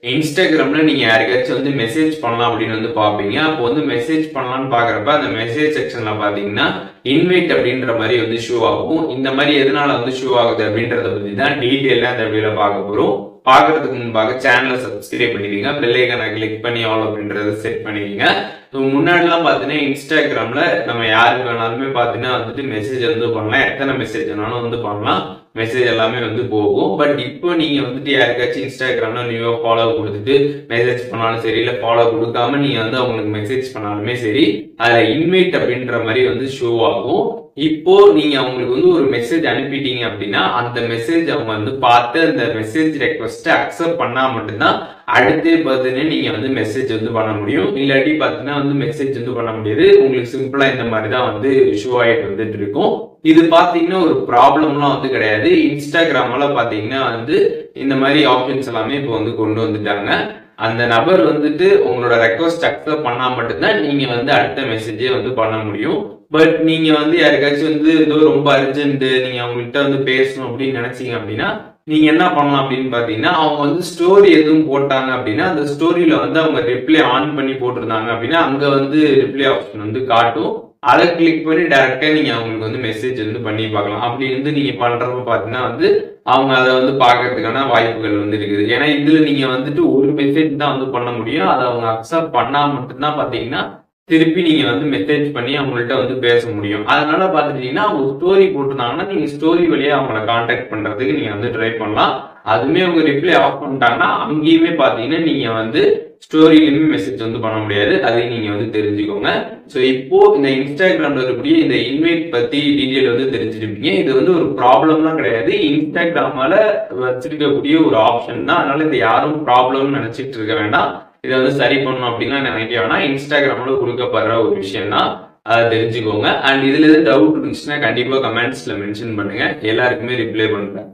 இன்ஸ்டாகிராம்ல நீங்க யாருக்காச்சும் வந்து மெசேஜ் பண்ணலாம் அப்படின்னு வந்து பாப்பீங்க. அப்போ வந்து மெசேஜ் பண்ணலாம்னு பாக்குறப்ப அந்த மெசேஜ் செக்ஷன்ல பாத்தீங்கன்னா இன்வைட் அப்படின்ற மாதிரி வந்து ஷோ ஆகும். இந்த மாதிரி எதனால வந்து ஷோ ஆகுது அப்படின்றத பத்தி தான் டீடைலா இந்த வீடியோல பார்க்க போறோம். பாக்குறதுக்கு முன்பாக சேனலை சப்ஸ்கிரைப் பண்ணிடுங்க, பெல் ஐகானை கிளிக் பண்ணி ஆல் அப்படின்றத செட் பண்ணிடுங்க. முன்னாடிலாம் பாத்தீங்கன்னா இன்ஸ்டாகிராம்ல நம்ம யாருக்கு வேணாலுமே பாத்தீங்கன்னா வந்துட்டு மெசேஜ் வந்து பண்ணலாம், எத்தனை மெசேஜ் வேணாலும் வந்து பண்ணலாம், மெசேஜ் எல்லாமே வந்து போகும். பட் இப்போ நீங்க வந்துட்டு யாருக்காச்சும் இன்ஸ்டாகிராம்ல நியூவா ஃபாலோ கொடுத்துட்டு மெசேஜ் பண்ணாலும் சரி, இல்ல ஃபாலோ கொடுக்காம நீங்க வந்து அவங்களுக்கு மெசேஜ் பண்ணாலுமே சரி, அதுல இன்வைட் அப்படின்ற மாதிரி வந்து ஷோ ஆகும். இப்போ நீங்க அவங்களுக்கு வந்து ஒரு மெசேஜ் அனுப்பிட்டீங்க அப்படின்னா அந்த மெசேஜ் அவங்க வந்து பார்த்து அந்த மெசேஜ் ரெக்வஸ்ட் அக்செப்ட் பண்ணா மட்டும்தான் அடுத்தே பார்த்தீங்கன்னா நீங்க வந்து மெசேஜ் வந்து பண்ண முடியும். இல்லாட்டி பார்த்தீங்கன்னா வந்து மெசேஜ் வந்து பண்ண முடியாது. உங்களுக்கு சிம்பிளா இந்த மாதிரி தான் வந்து ஷோ ஆயிட்டு வந்துட்டு இருக்கும். இது பாத்தீங்கன்னா ஒரு ப்ராப்ளம்லாம் வந்து கிடையாது. இன்ஸ்டாகிராம்ல பாத்தீங்கன்னா வந்து இந்த மாதிரி ஆப்ஷன்ஸ் எல்லாமே இப்போ வந்து கொண்டு வந்துட்டாங்க. அந்த நபர் வந்துட்டு உங்களோட ரெக்வஸ்ட் அக்செப்ட் பண்ணா மட்டும்தான் நீங்க வந்து அடுத்த மெசேஜே வந்து பண்ண முடியும். பட் நீங்க வந்து யாருக்காச்சும் வந்து ஏதோ ரொம்ப அர்ஜென்ட், நீங்க அவங்ககிட்ட வந்து பேசணும் அப்படின்னு நினைச்சீங்க அப்படின்னா நீங்க என்ன பண்ணலாம் அப்படின்னு பாத்தீங்கன்னா, அவங்க வந்து ஸ்டோரி எதுவும் போட்டாங்க அப்படின்னா அந்த ஸ்டோரியில வந்து அவங்க ரிப்ளை ஆன் பண்ணி போட்டிருந்தாங்க அப்படின்னா அங்க வந்து ரிப்ளை ஆப்ஷன் வந்து காட்டும். அதை கிளிக் பண்ணி டைரக்டா நீங்க அவங்களுக்கு வந்து மெசேஜ் வந்து பண்ணி பார்க்கலாம். அப்படி வந்து நீங்க பண்றப்ப பாத்தீங்கன்னா வந்து அவங்க அதை வந்து பாக்குறதுக்கான வாய்ப்புகள் வந்து இருக்குது. ஏன்னா இதுல நீங்க வந்துட்டு ஒரு மெசேஜ் தான் வந்து பண்ண முடியும். அதை அவங்க அக்செப்ட் பண்ணா மட்டும்தான் பாத்தீங்கன்னா திருப்பி நீங்க வந்து மெசேஜ் பண்ணி அவங்கள்ட்ட வந்து பேச முடியும். அதனால பாத்துட்டீங்கன்னா அவங்க ஸ்டோரி போட்டிருந்தாங்கன்னா நீங்க ஸ்டோரி வழியா அவங்கள கான்டாக்ட் பண்றதுக்கு நீங்க வந்து ட்ரை பண்ணலாம். அதுமே அவங்க ரிப்ளை ஆஃப் பண்ணிட்டாங்கன்னா அங்கேயுமே பாத்தீங்கன்னா நீங்க வந்து ஸ்டோரியிலுமே மெசேஜ் வந்து பண்ண முடியாது. அதையும் நீங்க வந்து தெரிஞ்சுக்கோங்க. ஸோ இப்போ இந்த இன்ஸ்டாகிராம்ல இருக்கக்கூடிய இந்த இன்வைட் பத்தி டீடைல் வந்து தெரிஞ்சிருப்பீங்க. இது வந்து ஒரு ப்ராப்ளம்லாம் கிடையாது. இன்ஸ்டாகிராமால வச்சிருக்கக்கூடிய ஒரு ஆப்ஷன் தான். அதனால இதை யாரும் ப்ராப்ளம்னு நினைச்சிட்டு இருக்க வேண்டாம். இதை வந்து சரி பண்ணணும் அப்படின்னா நினைக்க வேணாம். இன்ஸ்டாகிராம்ல கொடுக்கப்படுற ஒரு விஷயம் தான், அதை தெரிஞ்சுக்கோங்க. அண்ட் இதுல எது டவுட் இருந்துச்சுன்னா கண்டிப்பா கமெண்ட்ஸ்ல மென்ஷன் பண்ணுங்க, எல்லாருக்குமே ரிப்ளை பண்றேன்.